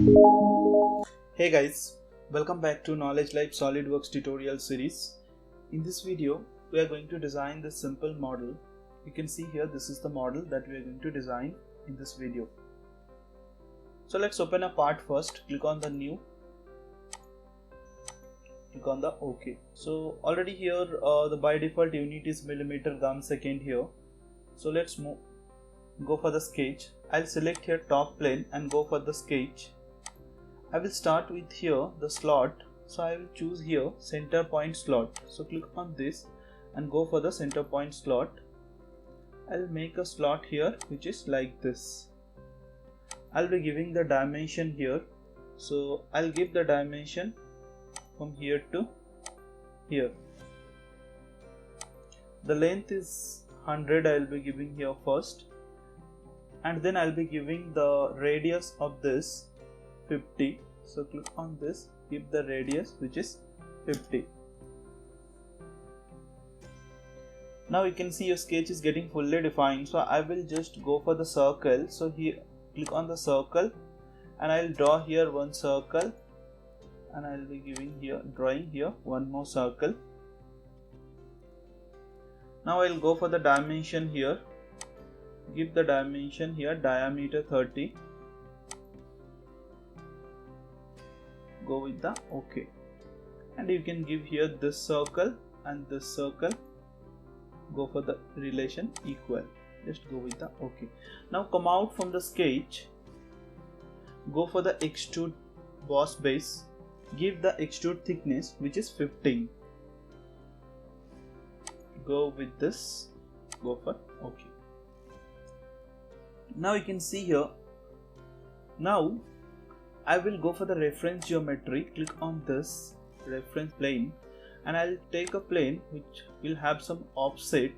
Hey guys, welcome back to Knowledge Life SolidWorks tutorial series. In this video, we are going to design this simple model. You can see here this is the model that we are going to design in this video. So let's open a part first. Click on the new. Click on the OK. So already here the by default unit is millimeter gram second here. So let's go for the sketch. I'll select here top plane and go for the sketch. I will start with here the slot, so I will choose here center point slot. So click on this and go for the center point slot. I'll make a slot here which is like this. I'll be giving the dimension here, so I'll give the dimension from here to here. The length is 100. I'll be giving here first, and then I'll be giving the radius of this 50. So click on this, give the radius which is 50. Now you can see your sketch is getting fully defined. So I will just go for the circle. So here click on the circle and I'll draw here one circle, and I'll be drawing here one more circle. Now I'll go for the dimension here. Give the dimension here diameter 30. Go with the OK, and you can give here this circle and this circle. Go for the relation equal. Just go with the OK. Now come out from the sketch. Go for the extrude boss base. Give the extrude thickness which is 15. Go with this. Go for OK. Now you can see here. Now I will go for the reference geometry. Click on this reference plane and I'll take a plane which will have some offset.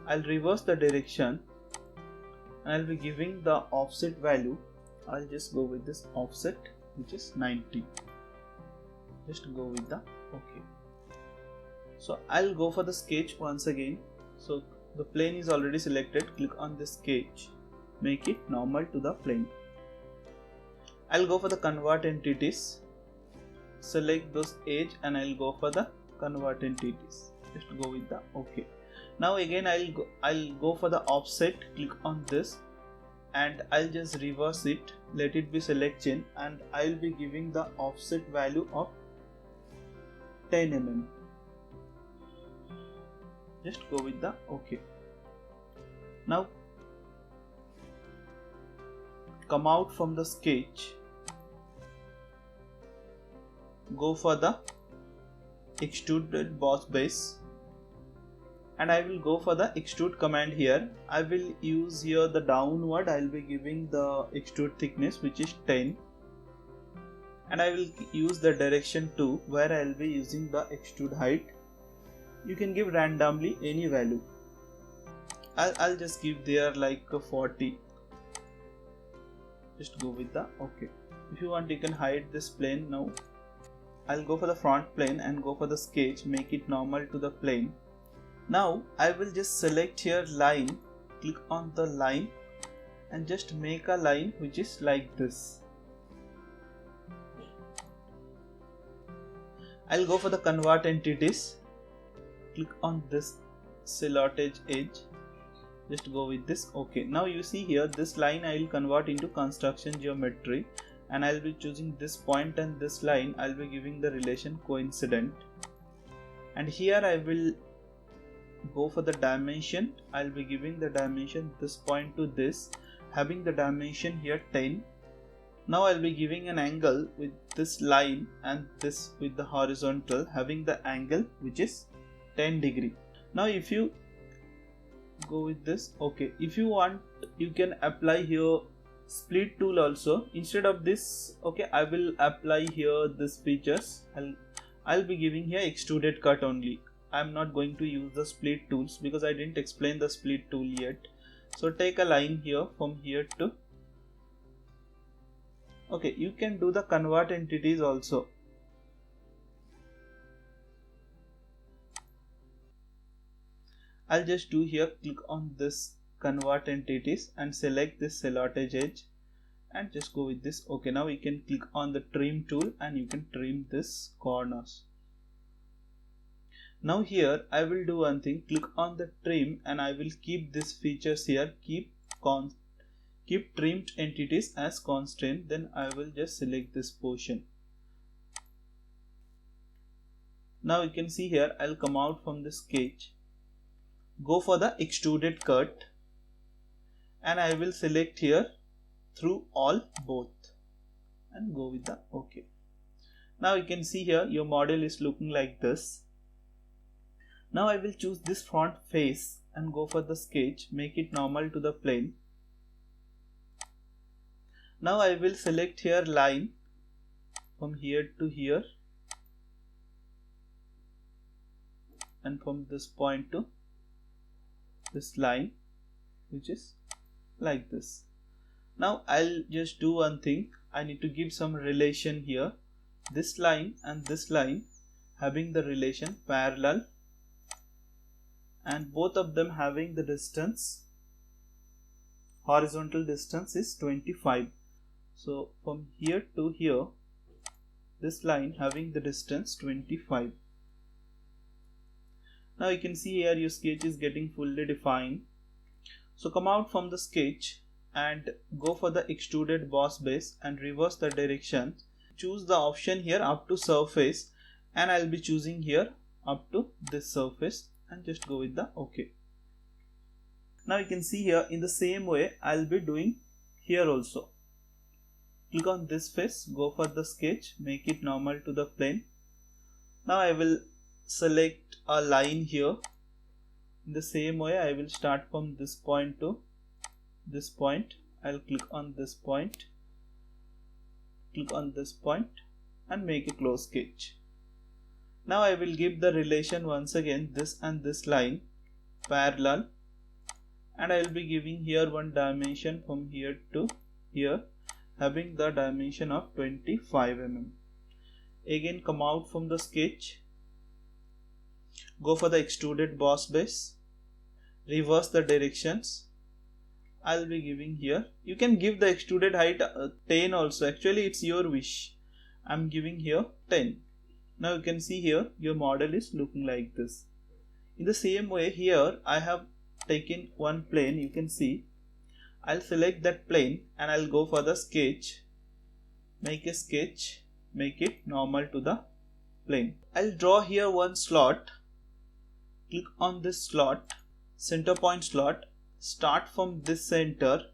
I'll reverse the direction and I'll be giving the offset value. I'll just go with this offset which is 90. Just go with the OK. So I'll go for the sketch once again. So the plane is already selected. Click on the sketch. Make it normal to the plane. I'll go for the convert entities. Select those edge and I'll go for the convert entities. Just go with the OK. Now again I'll go for the offset. Click on this and I'll just reverse it. Let it be selection and I'll be giving the offset value of 10 mm. Just go with the OK. Now come out from the sketch. Go for the extruded boss base and I will go for the extrude command here. I will use here the downward. I will be giving the extrude thickness which is 10, and I will use the direction 2 where I will be using the extrude height. You can give randomly any value. I'll just give there like 40. Just go with the OK. If you want you can hide this plane now. I'll go for the front plane and go for the sketch. Make it normal to the plane. Now I will just select here line. Click on the line and just make a line which is like this. I'll go for the convert entities. Click on this silhouette edge. Just go with this OK. Now you see here this line I will convert into construction geometry, and I'll be choosing this point and this line. I'll be giving the relation coincident, and here I will go for the dimension. I'll be giving the dimension this point to this, having the dimension here 10. Now I'll be giving an angle with this line and this with the horizontal, having the angle which is 10 degree. Now if you go with this OK, if you want you can apply here split tool also. Instead of this OK, I will apply here this features. I'll be giving here extruded cut only. I'm not going to use the split tools because I didn't explain the split tool yet. So take a line here from here to OK. You can do the convert entities also. I'll just do here, click on this convert entities and select this silhouette edge and just go with this. Okay, now you can click on the trim tool and you can trim this corners. Now here I will do one thing, click on the trim and I will keep these features here, keep trimmed entities as constant. Then I will just select this portion. Now you can see here I'll come out from the sketch, go for the extruded cut, and I will select here through all both and go with the OK. Now you can see here your model is looking like this. Now I will choose this front face and go for the sketch, make it normal to the plane. Now I will select here line from here to here and from this point to this line, which is like this. Now I'll just do one thing, I need to give some relation here. This line and this line having the relation parallel, and both of them having the distance, horizontal distance is 25. So from here to here, this line having the distance 25. Now you can see here your sketch is getting fully defined. So come out from the sketch and go for the extruded boss base and reverse the direction. Choose the option here up to surface, and I'll be choosing here up to this surface, and just go with the OK. Now you can see here in the same way I'll be doing here also. Click on this face, go for the sketch, make it normal to the plane. Now I will select a line here. In the same way I will start from this point to this point. I'll click on this point, click on this point and make a close sketch. Now I will give the relation once again, this and this line parallel, and I will be giving here one dimension from here to here having the dimension of 25 mm. Again come out from the sketch, go for the extruded boss base, reverse the directions. I'll be giving here, you can give the extruded height 10 also, actually it's your wish. I'm giving here 10. Now you can see here your model is looking like this. In the same way here I have taken one plane, you can see. I'll select that plane and I'll go for the sketch, make a sketch, make it normal to the plane. I'll draw here one slot, click on this slot, center point slot, start from this center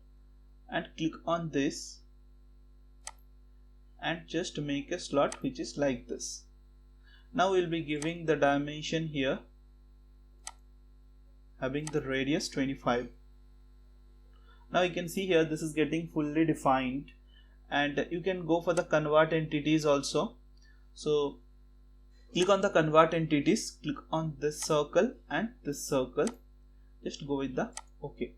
and click on this and just make a slot which is like this. Now we'll be giving the dimension here having the radius 25. Now you can see here this is getting fully defined, and you can go for the convert entities also. So click on the convert entities, click on this circle and this circle, just go with the OK.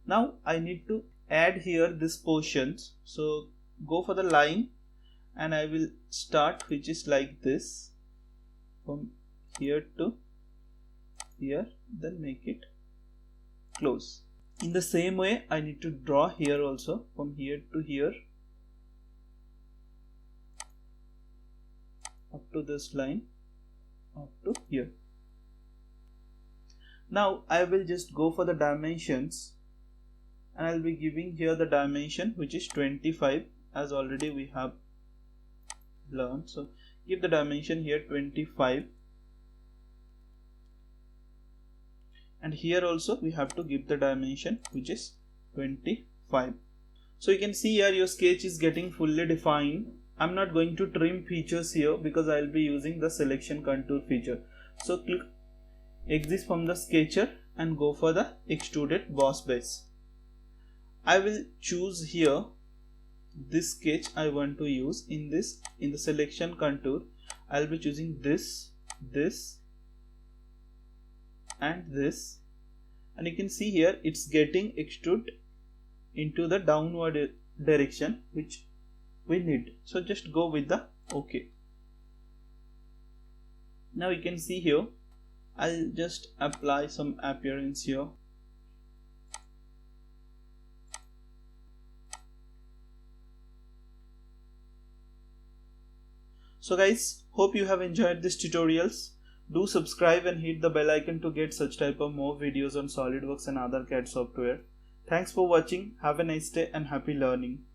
Now I need to add here this portions, so go for the line and I will start which is like this from here to here, then make it close. In the same way I need to draw here also from here to here up to this line up to here. Now I will just go for the dimensions and I'll be giving here the dimension which is 25 as already we have learned. So give the dimension here 25, and here also we have to give the dimension which is 25. So you can see here your sketch is getting fully defined. I'm not going to trim features here because I'll be using the selection contour feature. So click exit from the sketcher and go for the extruded boss base. I will choose here this sketch I want to use. In the selection contour I'll be choosing this and this, and you can see here it's getting extrude into the downward direction which we need. So just go with the OK. Now you can see here I'll just apply some appearance here. So guys, hope you have enjoyed these tutorials. Do subscribe and hit the bell icon to get such type of more videos on SolidWorks and other CAD software. Thanks for watching. Have a nice day and happy learning.